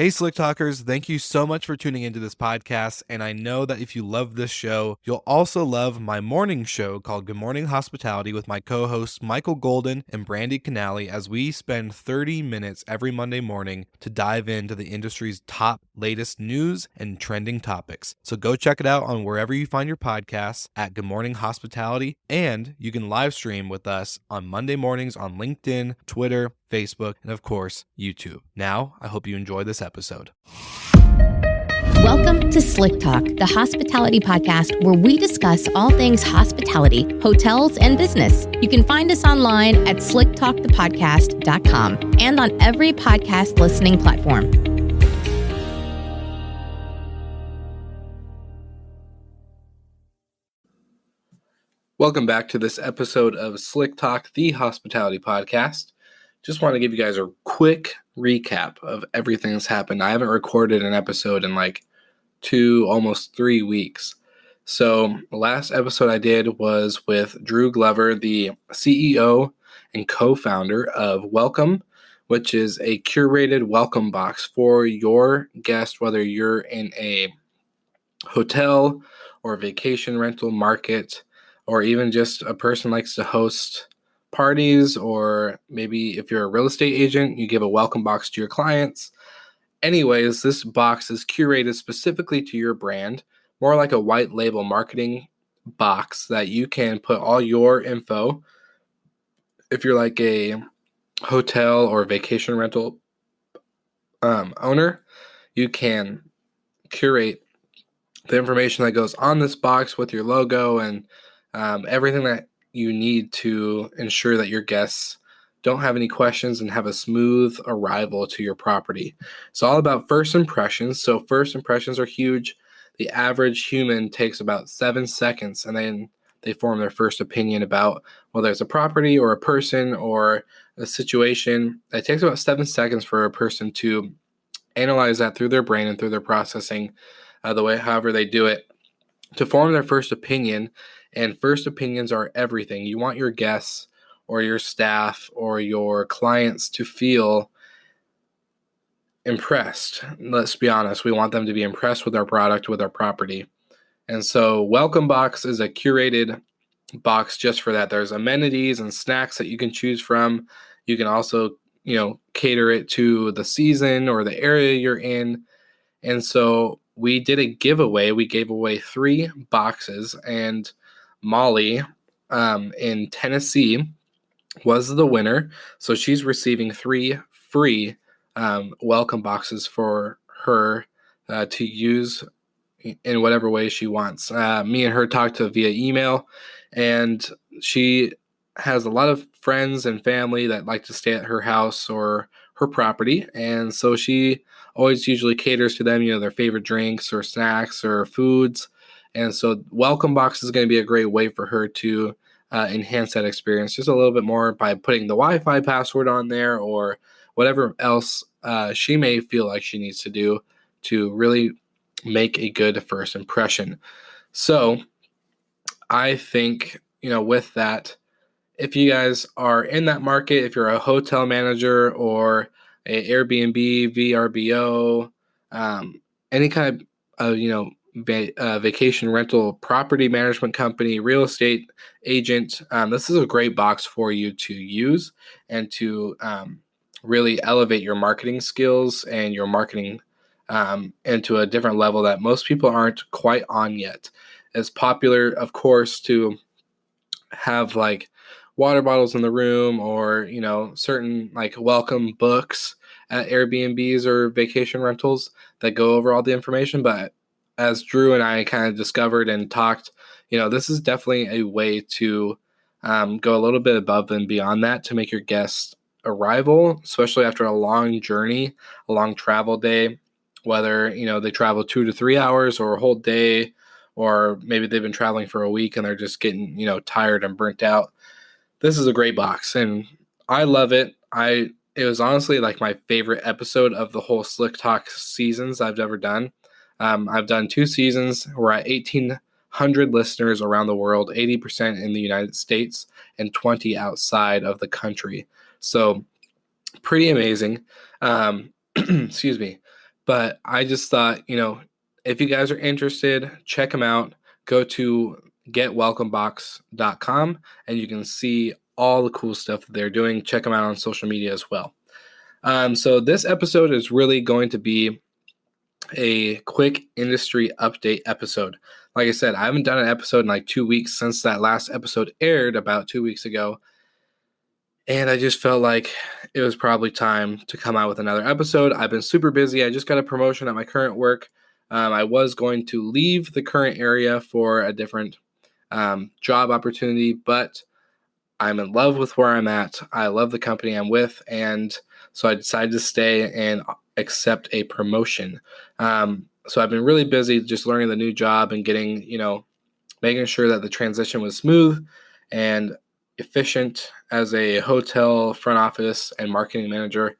Hey, Slick Talkers, thank you so much for tuning into this podcast. And I know that if you love this show, you'll also love my morning show called Good Morning Hospitality with my co hosts Michael Golden and Brandy Canali, as we spend 30 minutes every Monday morning to dive into the industry's top latest news and trending topics. So go check it out on wherever you find your podcasts at Good Morning Hospitality. And you can live stream with us on Monday mornings on LinkedIn, Twitter, Facebook, and of course, YouTube. Now, I hope you enjoy this episode. Welcome to Slick Talk, the hospitality podcast where we discuss all things hospitality, hotels, and business. You can find us online at slicktalkthepodcast.com and on every podcast listening platform. Welcome back to this episode of Slick Talk, the hospitality podcast. Just want to give you guys a quick recap of everything that's happened. I haven't recorded an episode in like almost 3 weeks. So the last episode I did was with Drew Glover, the CEO and co-founder of Welcome, which is a curated welcome box for your guest, whether you're in a hotel or vacation rental market, or even just a person likes to host parties, or maybe if you're a real estate agent, you give a welcome box to your clients. Anyways, this box is curated specifically to your brand, more like a white label marketing box that you can put all your info. If you're like a hotel or vacation rental owner, you can curate the information that goes on this box with your logo and everything that you need to ensure that your guests don't have any questions and have a smooth arrival to your property. It's all about first impressions. So first impressions are huge. The average human takes about 7 seconds, and then they form their first opinion about whether it's a property or a person or a situation. It takes about 7 seconds for a person to analyze that through their brain and through their processing, however they do it, to form their first opinion. And first opinions are everything. You want your guests or your staff or your clients to feel impressed. Let's be honest. We want them to be impressed with our product, with our property. And so Welcome Box is a curated box just for that. There's amenities and snacks that you can choose from. You can also, cater it to the season or the area you're in. And so we did a giveaway. We gave away 3 boxes, and Molly in Tennessee was the winner. So she's receiving 3 free welcome boxes for her to use in whatever way she wants. Me and her talked via email, and she has a lot of friends and family that like to stay at her house or her property. And so she always usually caters to them, their favorite drinks or snacks or foods. And so Welcome Box is going to be a great way for her to enhance that experience just a little bit more by putting the Wi-Fi password on there or whatever else she may feel like she needs to do to really make a good first impression. So I think, with that, if you guys are in that market, if you're a hotel manager or a Airbnb, VRBO, any kind of, vacation rental property management company, real estate agent, this is a great box for you to use and to really elevate your marketing skills and your marketing into a different level that most people aren't quite on yet. It's popular, of course, to have like water bottles in the room or, certain like welcome books at Airbnbs or vacation rentals that go over all the information. But as Drew and I kind of discovered and talked, this is definitely a way to go a little bit above and beyond that to make your guests' arrival, especially after a long journey, a long travel day, whether, they travel 2 to 3 hours or a whole day, or maybe they've been traveling for a week and they're just getting, tired and burnt out. This is a great box, and I love it. It was honestly like my favorite episode of the whole Slick Talk seasons I've ever done. I've done 2 seasons. We're at 1,800 listeners around the world, 80% in the United States and 20 outside of the country. So pretty amazing. Excuse me. But I just thought, if you guys are interested, check them out. Go to getwelcomebox.com and you can see all the cool stuff that they're doing. Check them out on social media as well. So this episode is really going to be a quick industry update episode. Like I said, I haven't done an episode in like 2 weeks since that last episode aired about 2 weeks ago. And I just felt like it was probably time to come out with another episode. I've been super busy. I just got a promotion at my current work. I was going to leave the current area for a different job opportunity, but I'm in love with where I'm at. I love the company I'm with, and so I decided to stay and accept a promotion. So I've been really busy just learning the new job and getting, making sure that the transition was smooth and efficient as a hotel front office and marketing manager.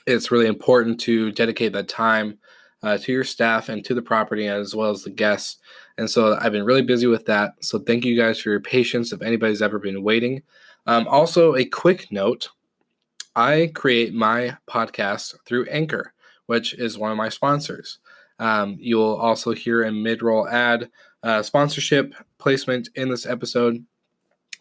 It's really important to dedicate that time to your staff and to the property as well as the guests. And so I've been really busy with that. So thank you guys for your patience if anybody's ever been waiting. Also, a quick note, I create my podcast through Anchor, which is one of my sponsors. You will also hear a mid-roll ad sponsorship placement in this episode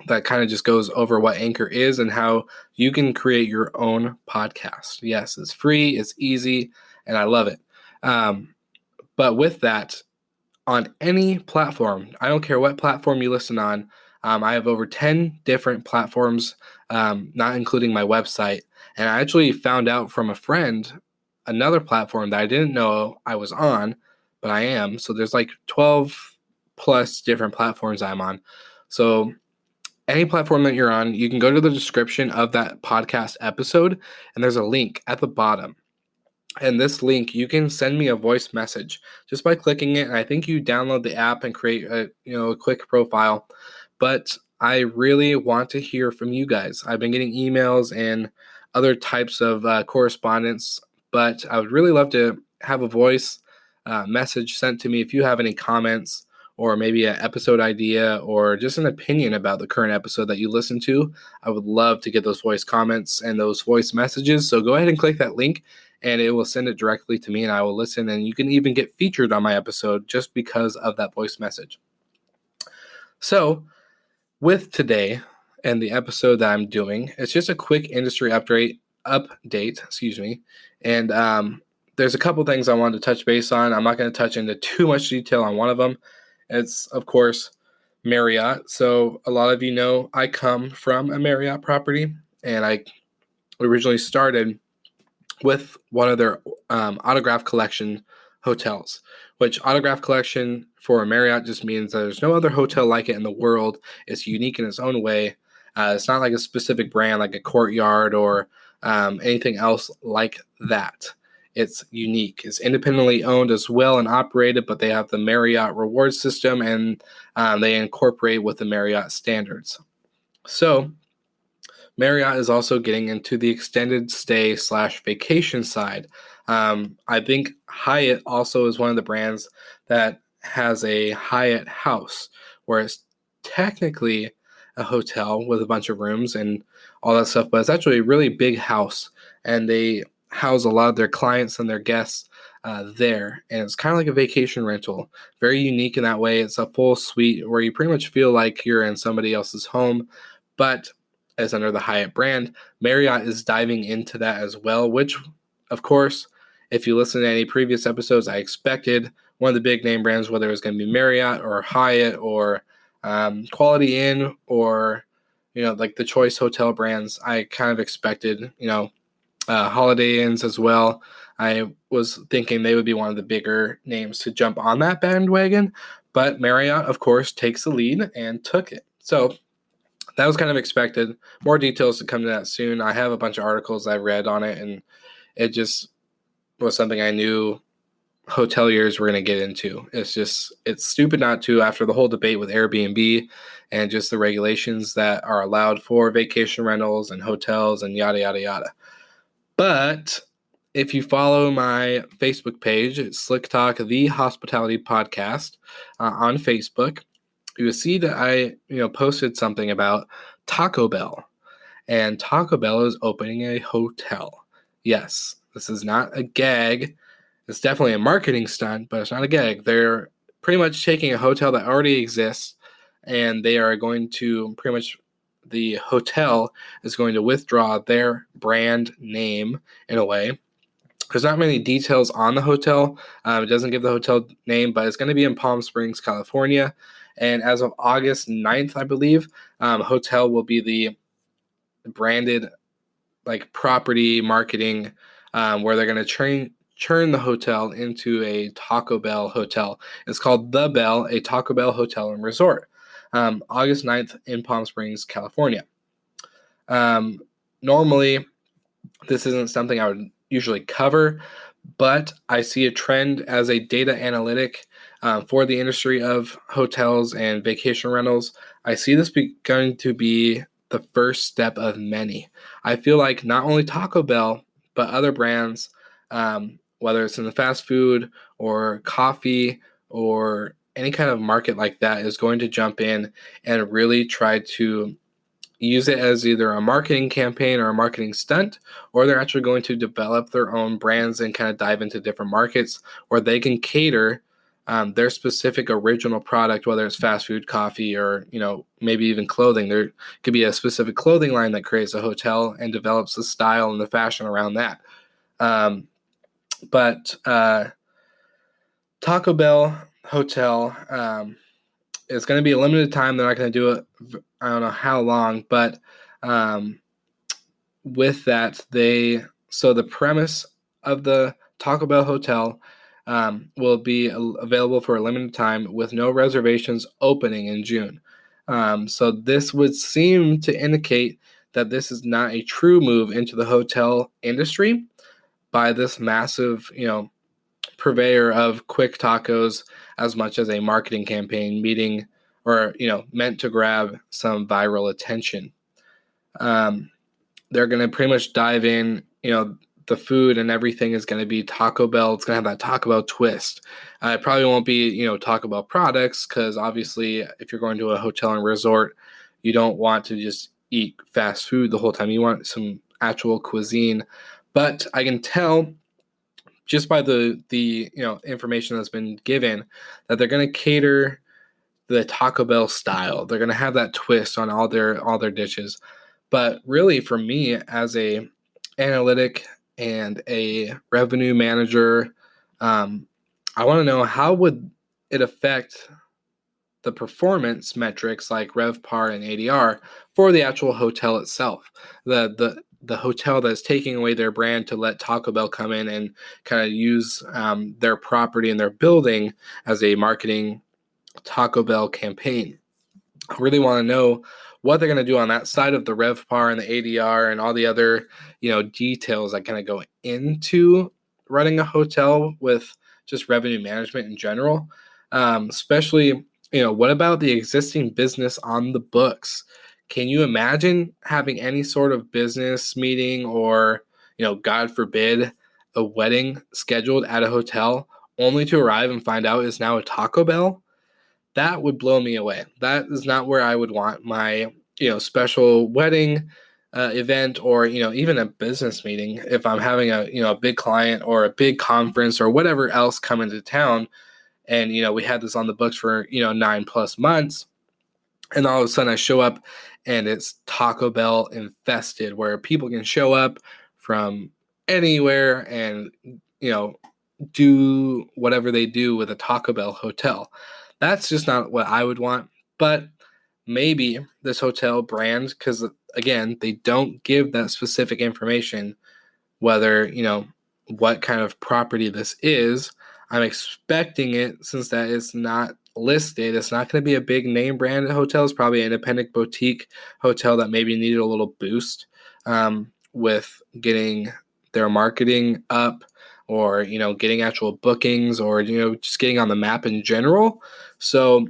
that kind of just goes over what Anchor is and how you can create your own podcast. Yes, it's free, it's easy, and I love it. But with that, on any platform, I don't care what platform you listen on, I have over 10 different platforms, not including my website. And I actually found out from a friend another platform that I didn't know I was on, but I am. So there's like 12 plus different platforms I'm on. So any platform that you're on, you can go to the description of that podcast episode, and there's a link at the bottom. And this link, you can send me a voice message just by clicking it. And I think you download the app and create a quick profile. But I really want to hear from you guys. I've been getting emails and other types of correspondence, but I would really love to have a voice message sent to me if you have any comments or maybe an episode idea or just an opinion about the current episode that you listen to. I would love to get those voice comments and those voice messages. So go ahead and click that link and it will send it directly to me and I will listen. And you can even get featured on my episode just because of that voice message. So with today and the episode that I'm doing, it's just a quick industry update. And there's a couple things I wanted to touch base on. I'm not going to touch into too much detail on one of them. It's, of course, Marriott. So a lot of you know I come from a Marriott property, and I originally started with one of their autograph collection hotels, which autograph collection for a Marriott just means that there's no other hotel like it in the world. It's unique in its own way. It's not like a specific brand like a Courtyard or anything else like that. It's unique. It's independently owned as well and operated, but they have the Marriott reward system and they incorporate with the Marriott standards. So Marriott is also getting into the extended stay / vacation side. I think Hyatt also is one of the brands that has a Hyatt house, where it's technically a hotel with a bunch of rooms and all that stuff, but it's actually a really big house, and they house a lot of their clients and their guests there, and it's kind of like a vacation rental. Very unique in that way. It's a full suite where you pretty much feel like you're in somebody else's home, but as under the Hyatt brand. Marriott is diving into that as well, which, of course, if you listen to any previous episodes, I expected one of the big name brands, whether it was going to be Marriott or Hyatt or Quality Inn or, like the Choice Hotel brands, I kind of expected, Holiday Inns as well. I was thinking they would be one of the bigger names to jump on that bandwagon, but Marriott, of course, takes the lead and took it. So that was kind of expected. More details to come to that soon. I have a bunch of articles I read on it, and it just was something I knew hoteliers were going to get into. It's stupid not to, after the whole debate with Airbnb and just the regulations that are allowed for vacation rentals and hotels and yada, yada, yada. But if you follow my Facebook page, it's Slick Talk, the Hospitality Podcast on Facebook, you will see that I, posted something about Taco Bell, and Taco Bell is opening a hotel. Yes, This is not a gag. It's definitely a marketing stunt, but it's not a gag. They're pretty much taking a hotel that already exists, and they are going to pretty much, the hotel is going to withdraw their brand name in a way. There's not many details on the hotel. It doesn't give the hotel name, but it's going to be in Palm Springs, California. And as of August 9th, I believe, hotel will be the branded like property marketing, where they're going to turn the hotel into a Taco Bell hotel. It's called The Bell, a Taco Bell hotel and resort. August 9th in Palm Springs, California. Normally, this isn't something I would usually cover, but I see a trend as a data analytic for the industry of hotels and vacation rentals. I see this going to be the first step of many. I feel like not only Taco Bell, but other brands, whether it's in the fast food or coffee or any kind of market like that, is going to jump in and really try to use it as either a marketing campaign or a marketing stunt, or they're actually going to develop their own brands and kind of dive into different markets where they can cater their specific original product, whether it's fast food, coffee, or maybe even clothing. There could be a specific clothing line that creates a hotel and develops the style and the fashion around that. But Taco Bell hotel, it's going to be a limited time. They're not going to do it, I don't know how long, but with that, so the premise of the Taco Bell hotel will be available for a limited time with no reservations opening in June. So this would seem to indicate that this is not a true move into the hotel industry by this massive, purveyor of quick tacos as much as a marketing campaign meant to grab some viral attention. They're going to pretty much dive in, the food and everything is going to be Taco Bell. It's going to have that Taco Bell twist. It probably won't be, Taco Bell products, because obviously if you're going to a hotel and resort, you don't want to just eat fast food the whole time. You want some actual cuisine. But I can tell just by the information that's been given that they're going to cater the Taco Bell style. They're going to have that twist on all their dishes. But really, for me, as a analytic and a revenue manager, I want to know, how would it affect the performance metrics like RevPAR and ADR for the actual hotel itself? The hotel that's taking away their brand to let Taco Bell come in and kind of use their property and their building as a marketing Taco Bell campaign. I really want to know what they're going to do on that side of the RevPAR and the ADR and all the other, details that kind of go into running a hotel with just revenue management in general. Especially, what about the existing business on the books? Can you imagine having any sort of business meeting or, God forbid, a wedding scheduled at a hotel only to arrive and find out it's now a Taco Bell? That would blow me away. That is not where I would want my, special wedding event, or, even a business meeting. If I'm having a big client or a big conference or whatever else come into town, and, we had this on the books for, 9+ months, and all of a sudden I show up and it's Taco Bell infested, where people can show up from anywhere and, do whatever they do with a Taco Bell hotel. That's just not what I would want. But maybe this hotel brand, because again, they don't give that specific information, whether, what kind of property this is. I'm expecting it, since that is not listed, it's not going to be a big name brand hotel. It's probably an independent boutique hotel that maybe needed a little boost with getting their marketing up, or, getting actual bookings, or, just getting on the map in general. So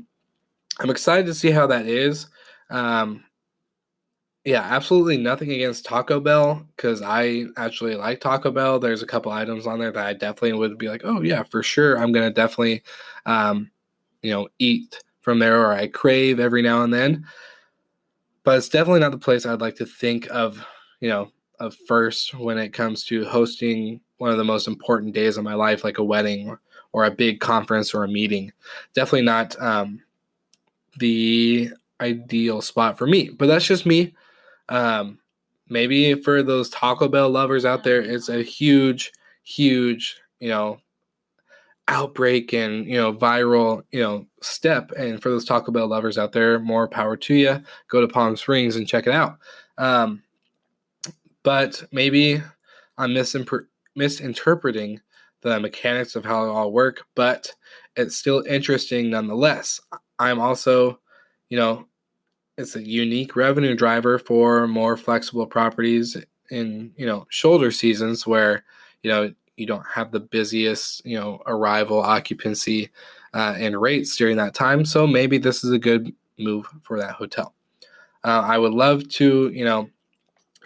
I'm excited to see how that is. Yeah, absolutely nothing against Taco Bell, because I actually like Taco Bell. There's a couple items on there that I definitely would be like, oh yeah, for sure, I'm going to definitely, eat from there, or I crave every now and then. But it's definitely not the place I'd like to think of, of first when it comes to hosting one of the most important days of my life, like a wedding or a big conference or a meeting. Definitely not the ideal spot for me, but that's just me. Maybe for those Taco Bell lovers out there, it's a huge, outbreak and, viral, step. And for those Taco Bell lovers out there, more power to you. Go to Palm Springs and check it out. But maybe I'm misinterpreting the mechanics of how it all work, but it's still interesting nonetheless. I'm also, it's a unique revenue driver for more flexible properties in, shoulder seasons where, you don't have the busiest, arrival occupancy and rates during that time. So maybe this is a good move for that hotel. I would love to,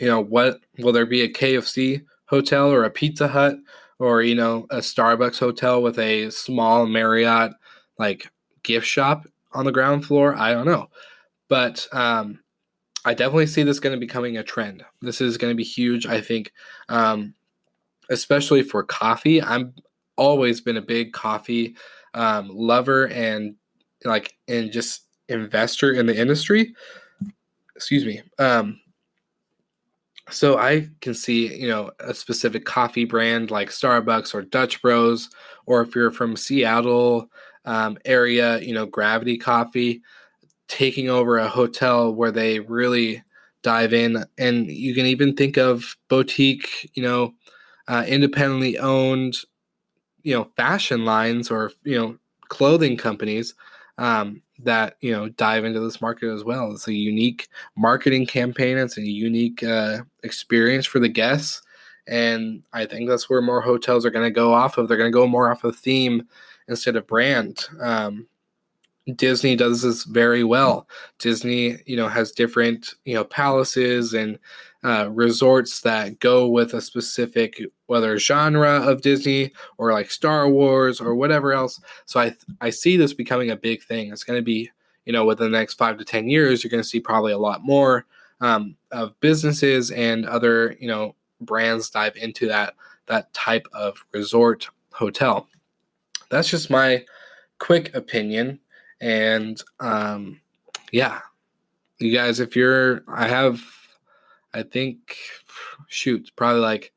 what will there be a KFC hotel or a Pizza Hut or, a Starbucks hotel with a small Marriott like gift shop on the ground floor? I don't know. But I definitely see this going to be becoming a trend. This is going to be huge, I think, especially for coffee. I've always been a big coffee lover and just investor in the industry. Excuse me. So I can see, a specific coffee brand like Starbucks or Dutch Bros, or if you're from Seattle area, Gravity Coffee, taking over a hotel where they really dive in. And you can even think of boutique, independently owned, fashion lines or, clothing companies that, dive into this market as well. It's a unique marketing campaign. It's a unique experience for the guests. And I think that's where more hotels are going to go off of. They're going to go more off of theme instead of brand. Disney does this very well. Disney, has different, palaces and resorts that go with a specific, whether genre of Disney or like Star Wars or whatever else. So I see this becoming a big thing. It's going to be, within the next 5 to 10 years, you're going to see probably a lot more of businesses and other, brands dive into that type of resort hotel. That's just my quick opinion. And you guys, probably like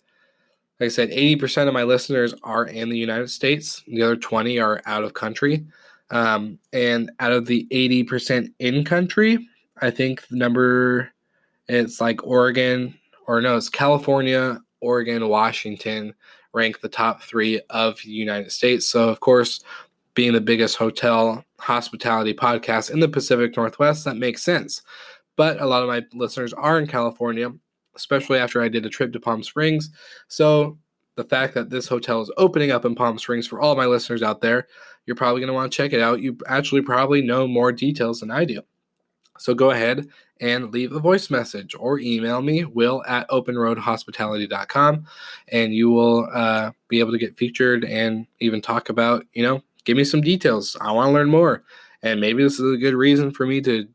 I said, 80% of my listeners are in the United States. The other 20 are out of country. And out of the 80% in country, I think the number, it's like it's California, Oregon, Washington rank the top 3 of the United States. So of course, being the biggest hotel hospitality podcast in the Pacific Northwest, that makes sense. But a lot of my listeners are in California, especially after I did a trip to Palm Springs. So the fact that this hotel is opening up in Palm Springs, for all my listeners out there, you're probably going to want to check it out. You actually probably know more details than I do. So go ahead and leave a voice message or email me, will@openroadhospitality.com, and you will be able to get featured and even talk about, give me some details. I want to learn more. And maybe this is a good reason for me to,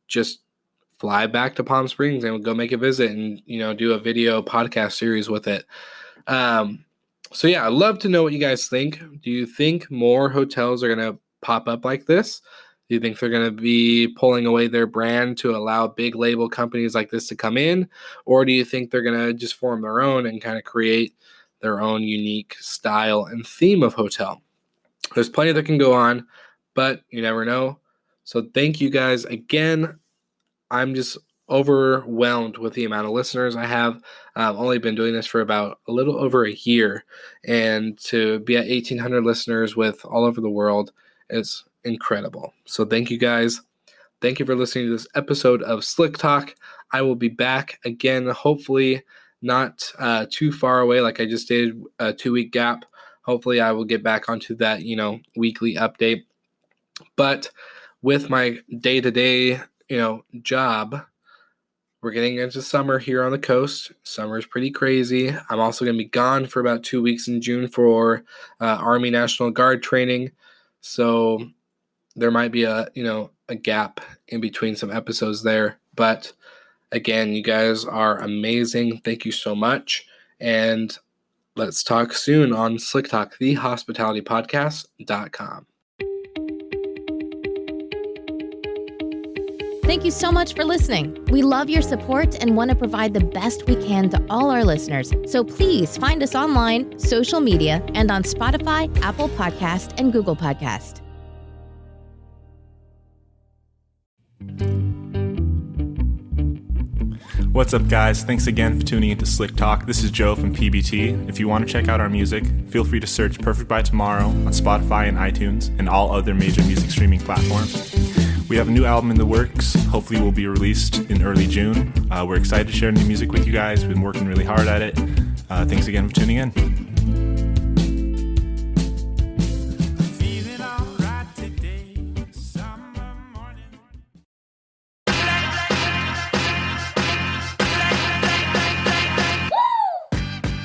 just fly back to Palm Springs and go make a visit and, do a video podcast series with it. So yeah, I'd love to know what you guys think. Do you think more hotels are going to pop up like this? Do you think they're going to be pulling away their brand to allow big label companies like this to come in? Or do you think they're going to just form their own and kind of create their own unique style and theme of hotel? There's plenty that can go on, but you never know. So thank you guys again. I'm just overwhelmed with the amount of listeners I have. I've only been doing this for about a little over a year, and to be at 1,800 listeners with all over the world is incredible. So thank you guys. Thank you for listening to this episode of Slick Talk. I will be back again, hopefully not too far away like I just did, a 2-week gap. Hopefully I will get back onto that, weekly update. But with my day-to-day, job, we're getting into summer here on the coast. Summer is pretty crazy. I'm also going to be gone for about 2 weeks in June for Army National Guard training. So there might be a gap in between some episodes there. But again, you guys are amazing. Thank you so much. And Let's talk soon on Slick Talk, the hospitalitypodcast.com. Thank you so much for listening. We love your support and want to provide the best we can to all our listeners. So please find us online, social media, and on Spotify, Apple Podcast, and Google Podcast. What's up, guys? Thanks again for tuning into Slick Talk. This is Joe from PBT. If you want to check out our music, feel free to search Perfect by Tomorrow on Spotify and iTunes and all other major music streaming platforms. We have a new album in the works. Hopefully will be released in early June. We're excited to share new music with you guys. We've been working really hard at it. Thanks again for tuning in.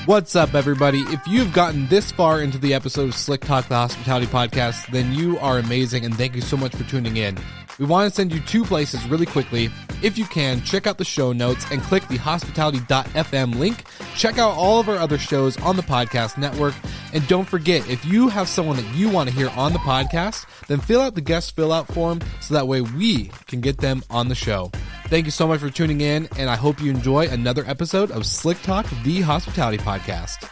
What's up, everybody? If you've gotten this far into the episode of Slick Talk, the Hospitality Podcast, then you are amazing, and thank you so much for tuning in. We want to send you two places really quickly. If you can, check out the show notes and click the hospitality.fm link. Check out all of our other shows on the podcast network. And don't forget, if you have someone that you want to hear on the podcast, then fill out the guest fill out form so that way we can get them on the show. Thank you so much for tuning in, and I hope you enjoy another episode of Slick Talk, the Hospitality Podcast.